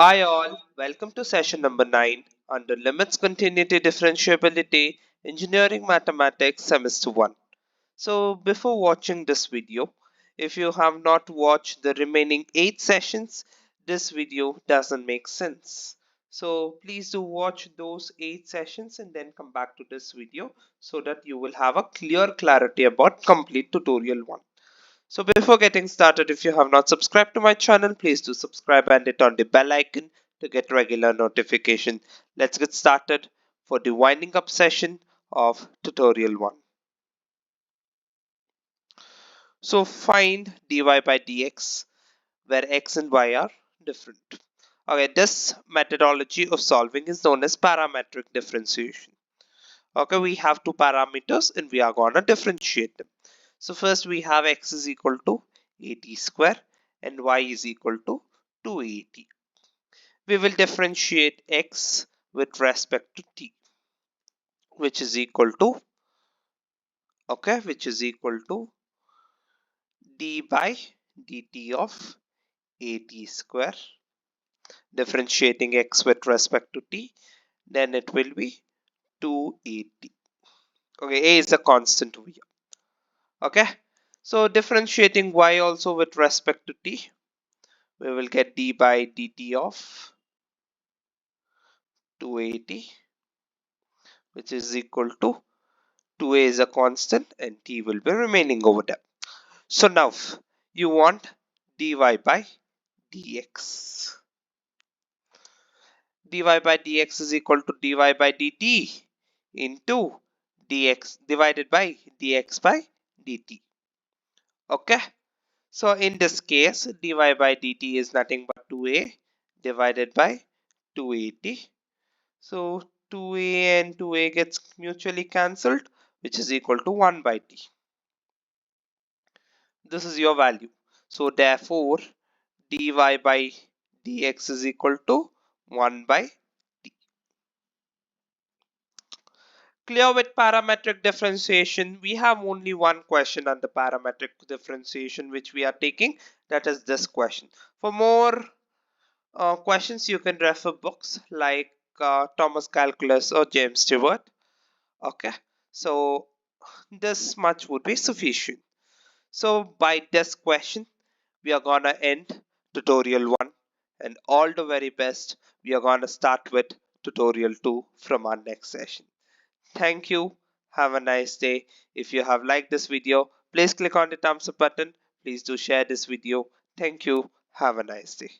Hi all, welcome to session number 9 under Limits Continuity Differentiability Engineering Mathematics Semester 1. So before watching this video, if you have not watched the remaining 8 sessions, this video doesn't make sense. So please do watch those 8 sessions and then come back to this video so that you will have a clear clarity about complete tutorial 1. So before getting started, if you have not subscribed to my channel, please do subscribe and hit on the bell icon to get regular notification. Let's get started for the winding up session of tutorial 1. So find dy by dx where x and y are different. Okay, this methodology of solving is known as parametric differentiation. Okay, we have two parameters and we are going to differentiate them. So first we have x is equal to 80 square and y is equal to 280. We will differentiate x with respect to t, which is equal to d by dt of 80 square. Differentiating x with respect to t, then it will be 280. Okay, a is a constant here. Okay, so differentiating y also with respect to t, we will get d by dt of 280, which is equal to 2a is a constant and t will be remaining over there. So now you want dy by dx. dy by dx is equal to dy by dt into dx divided by dx by dt. Okay, so in this case dy by dt is nothing but 2a divided by 280. So 2a and 2a gets mutually cancelled, which is equal to 1 by t. This is your value. So therefore dy by dx is equal to 1 by t. Clear with parametric differentiation? We have only one question on the parametric differentiation which we are taking, that is this question. For more questions you can refer books like Thomas Calculus or James Stewart. Okay, so this much would be sufficient. So by this question we are gonna end tutorial 1, and all the very best. We are gonna start with tutorial 2 from our next session. Thank you. Have a nice day. If you have liked this video, please click on the thumbs up button. Please do share this video. Thank you. Have a nice day.